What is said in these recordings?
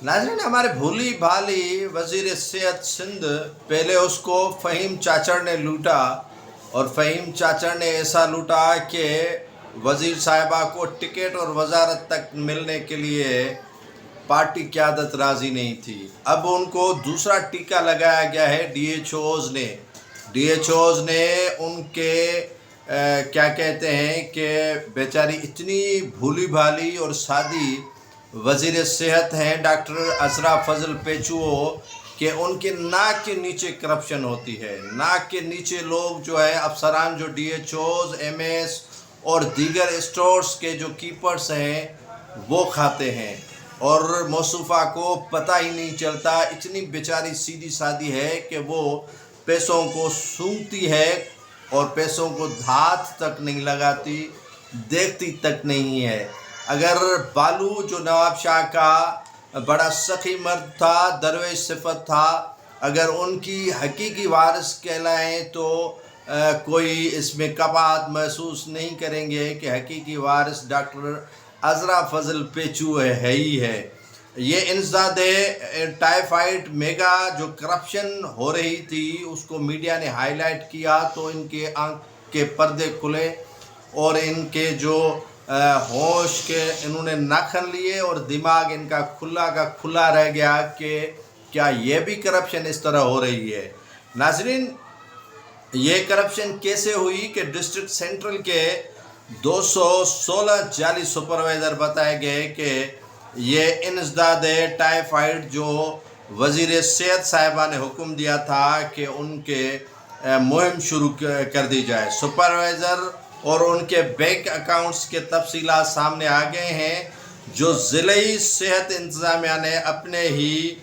नाज़रीन, हमारे भोली भाली वज़ीर सेहत सिंध, पहले उसको फ़हीम चाचड़ ने लूटा और फ़हीम चाचड़ ने ऐसा लूटा कि वज़ीर साहिबा को टिकट और वज़ारत तक मिलने के लिए पार्टी क़यादत राज़ी नहीं थी। अब उनको दूसरा टीका लगाया गया है DHOs ने उनके क्या कहते हैं कि बेचारी इतनी भोली भाली और सादी वज़ीर सेहत हैं डॉक्टर अज़रा फजल पेचुओ कि उनके नाक के नीचे करप्शन होती है। नाक के नीचे लोग जो है अफसरान, जो DHOs, MS और दीगर स्टोर्स के जो कीपर्स हैं वो खाते हैं और मौसूफ़ा को पता ही नहीं चलता। इतनी बेचारी सीधी सादी है कि वो पैसों को सूंघती है और पैसों को हाथ तक नहीं लगाती, देखती तक नहीं है। अगर बालू जो नवाब शाह का बड़ा सखी मर्द था, दरवेश सिफत था, अगर उनकी हकीकी वारिस कहलाएं तो कोई इसमें कबात महसूस नहीं करेंगे कि हकीकी वारिस डॉक्टर अज़रा फजल पेचू है ही है। ये इंसदाद टाइफाइड मेगा जो करप्शन हो रही थी उसको मीडिया ने हाईलाइट किया तो इनके आंख के पर्दे खुले और इनके जो होश के इन्होंने नाखन लिए और दिमाग इनका खुला का खुला रह गया कि क्या ये भी करप्शन इस तरह हो रही है। नाज़रीन, ये करप्शन कैसे हुई कि डिस्ट्रिक्ट सेंट्रल के 216 जाली सुपरवाइज़र बताए गए कि ये इंसदाद टाइफाइड जो वज़ीर सेहत साहिबा ने हुक्म दिया था कि उनके मुहिम शुरू कर दी जाए। सुपरवाइज़र और उनके बैंक अकाउंट्स के तफसीलात सामने आ गए हैं, जो ज़िले सेहत इंतज़ामिया ने अपने ही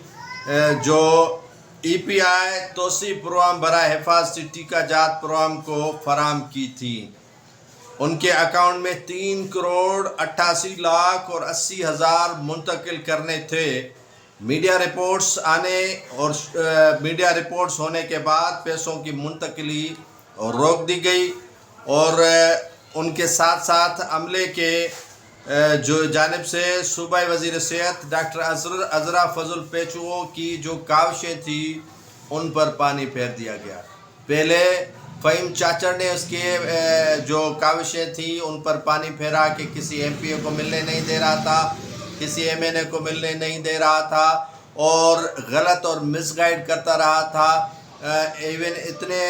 जो EPI तोसी प्रोग्राम बरा हिफाजती टीका जात प्रोग्राम को फराम की थी। उनके अकाउंट में 3 करोड़ 88 लाख और 80 हज़ार मुंतकिल करने थे। मीडिया रिपोर्ट्स होने के बाद पैसों की मुंतकिली रोक दी गई और उनके साथ साथ अमले के जो जानिब से सूबाई वज़ीर सेहत डॉक्टर अज़रा फजल पेचुओ की जो काविशें थी उन पर पानी फेर दिया गया। पहले फ़हीम चाचड़ ने उसके जो काविशें थी उन पर पानी फेरा कि किसी MPA को मिलने नहीं दे रहा था, किसी MNA को मिलने नहीं दे रहा था और गलत और मिसगाइड करता रहा था। इवन इतने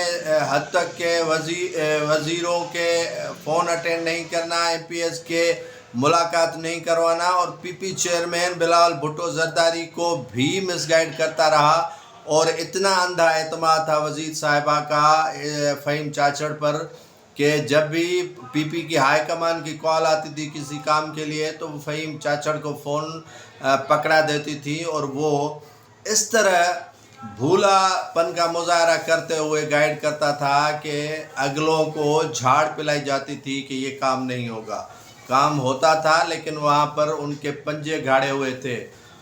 हद तक के वज़ीरों के फ़ोन अटेंड नहीं करना, MPS के मुलाकात नहीं करवाना और PP चेयरमैन बिलावल भुट्टो जरदारी को भी मिसगाइड करता रहा। और इतना अंधा एतमाद था वज़ीर साहिबा का फ़हीम चाचड़ पर कि जब भी PP की हाई कमान की कॉल आती थी किसी काम के लिए तो वो फ़हीम चाचड़ को फ़ोन पकड़ा देती थी और वो इस तरह भूलापन का मुजाहरा करते हुए गाइड करता था कि अगलों को झाड़ पिलाई जाती थी कि ये काम नहीं होगा। काम होता था लेकिन वहाँ पर उनके पंजे गाड़े हुए थे।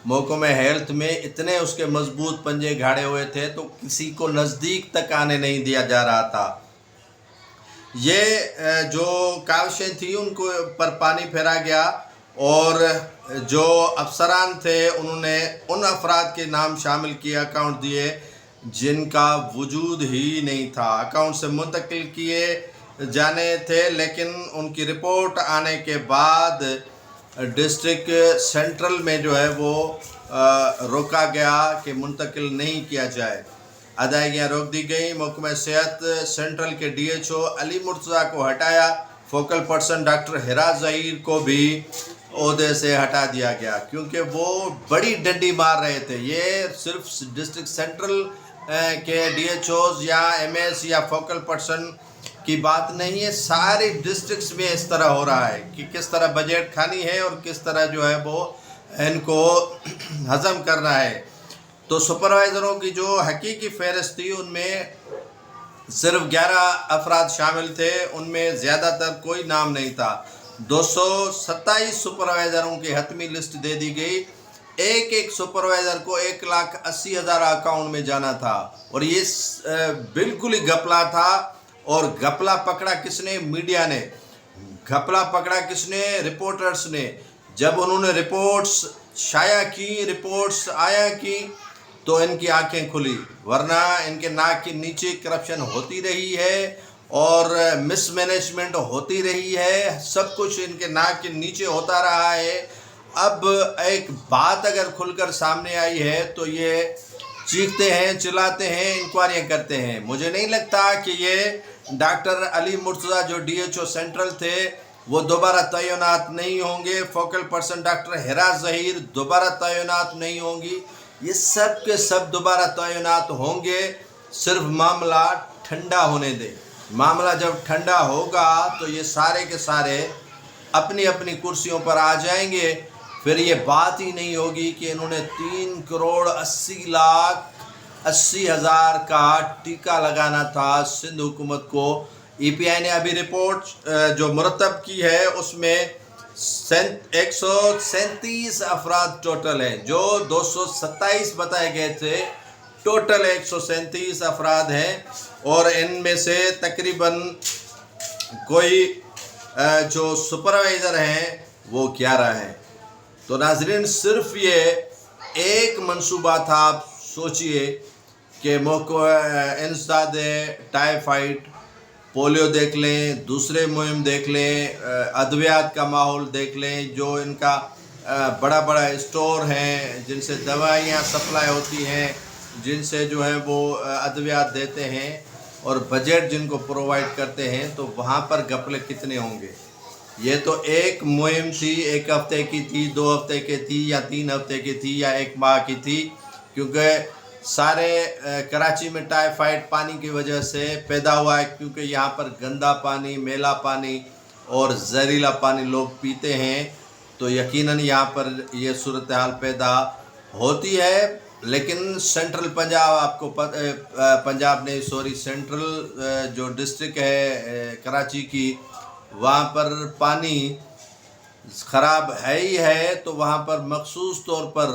महकमे हेल्थ में इतने उसके मजबूत पंजे गाड़े हुए थे तो किसी को नज़दीक तक आने नहीं दिया जा रहा था। ये जो काविशें थी उनको पर पानी फेरा गया और जो अफसरान थे उन्होंने उन अफराद के नाम शामिल किए, अकाउंट दिए जिनका वजूद ही नहीं था। अकाउंट से मुंतकिल किए जाने थे लेकिन उनकी रिपोर्ट आने के बाद डिस्ट्रिक्ट सेंट्रल में जो है वो रोका गया कि मुंतकिल नहीं किया जाए। अदायगियाँ रोक दी गई। महकमा सेहत सेंट्रल के DHO अली मुर्तज़ा को हटाया। फोकल पर्सन डॉक्टर हिरा ज़हीर को भी ओहदे से हटा दिया गया क्योंकि वो बड़ी डंडी मार रहे थे। ये सिर्फ डिस्ट्रिक्ट सेंट्रल के DHOs या MS या फोकल पर्सन की बात नहीं है, सारे डिस्ट्रिक्ट्स में इस तरह हो रहा है कि किस तरह बजट खानी है और किस तरह जो है वो इनको हज़म करना है। तो सुपरवाइज़रों की जो हकीकी फहरिस्त थी उनमें सिर्फ 11 अफराद शामिल थे, उनमें ज़्यादातर कोई नाम नहीं था। 227 सुपरवाइज़रों की हतमी लिस्ट दे दी गई। एक सुपरवाइज़र को 1,80,000 अकाउंट में जाना था और ये बिल्कुल ही घपला था। और घपला पकड़ा किसने? मीडिया ने। घपला पकड़ा किसने? रिपोर्टर्स ने। जब उन्होंने रिपोर्ट्स شائع کی، رپورٹس آیا کی تو ان کی آنکھیں کھلی، ورنہ ان کے ناک کے نیچے کرپشن ہوتی رہی ہے اور مس مینجمنٹ ہوتی رہی ہے، سب کچھ ان کے ناک کے نیچے ہوتا رہا ہے۔ اب ایک بات اگر کھل کر سامنے آئی ہے تو یہ چیختے ہیں، چلاتے ہیں، انکوائریاں کرتے ہیں۔ مجھے نہیں لگتا کہ یہ ڈاکٹر علی مرتضیٰ جو ڈی ایچ او سینٹرل تھے وہ دوبارہ تعینات نہیں ہوں گے، فوکل پرسن ڈاکٹر ہیرا ظہیر دوبارہ تعینات نہیں ہوں گی، یہ سب کے سب دوبارہ تعینات ہوں گے۔ صرف معاملہ ٹھنڈا ہونے دیں، معاملہ جب ٹھنڈا ہوگا تو یہ سارے کے سارے اپنی اپنی کرسیوں پر آ جائیں گے، پھر یہ بات ہی نہیں ہوگی کہ انہوں نے 3,80,80,000 کا ٹیکہ لگانا تھا سندھ حکومت کو۔ ای پی آئی نے ابھی رپورٹ جو مرتب کی ہے اس میں 137 افراد ٹوٹل ہیں، جو 227 بتائے گئے تھے، ٹوٹل 137 افراد ہیں، اور ان میں سے تقریباً کوئی جو سپروائزر ہیں وہ 11 ہیں۔ تو ناظرین، صرف یہ ایک منصوبہ تھا، آپ سوچئے کہ انسداد ٹائیفائڈ، پولیو دیکھ لیں، دوسرے مہم دیکھ لیں، ادویات کا ماحول دیکھ لیں، جو ان کا بڑا بڑا اسٹور ہیں جن سے دوائیاں سپلائی ہوتی ہیں، جن سے جو ہے وہ ادویات دیتے ہیں، اور بجٹ جن کو پرووائڈ کرتے ہیں، تو وہاں پر گھپلے کتنے ہوں گے؟ یہ تو ایک مہم تھی، 1 ہفتے کی تھی، 2 ہفتے کی تھی، یا 3 ہفتے کی تھی، یا 1 ماہ کی تھی، کیونکہ سارے کراچی میں ٹائیفائڈ پانی کی وجہ سے پیدا ہوا ہے، کیونکہ یہاں پر گندا پانی، میلا پانی اور زہریلا پانی لوگ پیتے ہیں، تو یقیناً یہاں پر یہ صورتحال پیدا ہوتی ہے۔ لیکن سینٹرل پنجاب، آپ کو پنجاب نہیں، سوری، سینٹرل جو ڈسٹرکٹ ہے کراچی کی، وہاں پر پانی خراب ہے ہی ہے، تو وہاں پر مخصوص طور پر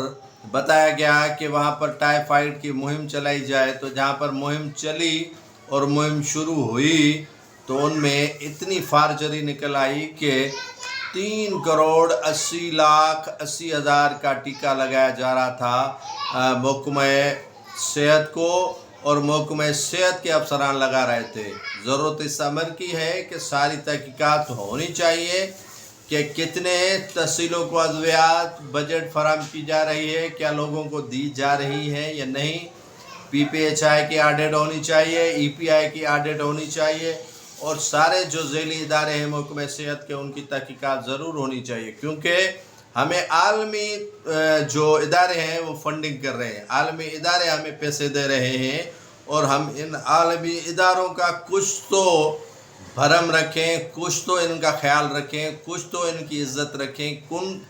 بتایا گیا کہ وہاں پر ٹائیفائڈ کی مہم چلائی جائے۔ تو جہاں پر مہم چلی اور مہم شروع ہوئی تو ان میں اتنی فارجری نکل آئی کہ 3,80,80,000 کا ٹیکہ لگایا جا رہا تھا محکمہ صحت کو، اور محکمہ صحت کے افسران لگا رہے تھے۔ ضرورت اس امر کی ہے کہ ساری تحقیقات ہونی چاہیے کہ کتنے تحصیلوں کو ادویات بجٹ فراہم کی جا رہی ہے، کیا لوگوں کو دی جا رہی ہے یا نہیں، پی پی ایچ آئی کی آڈٹ ہونی چاہیے، ای پی آئی کی آڈٹ ہونی چاہیے، اور سارے جو ذیلی ادارے ہیں محکمہ صحت کے، ان کی تحقیقات ضرور ہونی چاہیے، کیونکہ ہمیں عالمی جو ادارے ہیں وہ فنڈنگ کر رہے ہیں، عالمی ادارے ہمیں پیسے دے رہے ہیں، اور ہم ان عالمی اداروں کا کچھ تو بھرم رکھیں، کچھ تو ان کا خیال رکھیں، کچھ تو ان کی عزت رکھیں،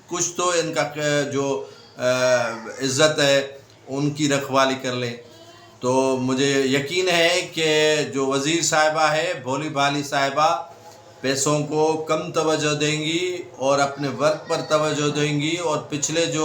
کچھ تو ان کا جو عزت ہے ان کی رکھوالی کر لیں۔ تو مجھے یقین ہے کہ جو وزیر صاحبہ ہے، بھولی بھالی صاحبہ، پیسوں کو کم توجہ دیں گی اور اپنے ورک پر توجہ دیں گی، اور پچھلے جو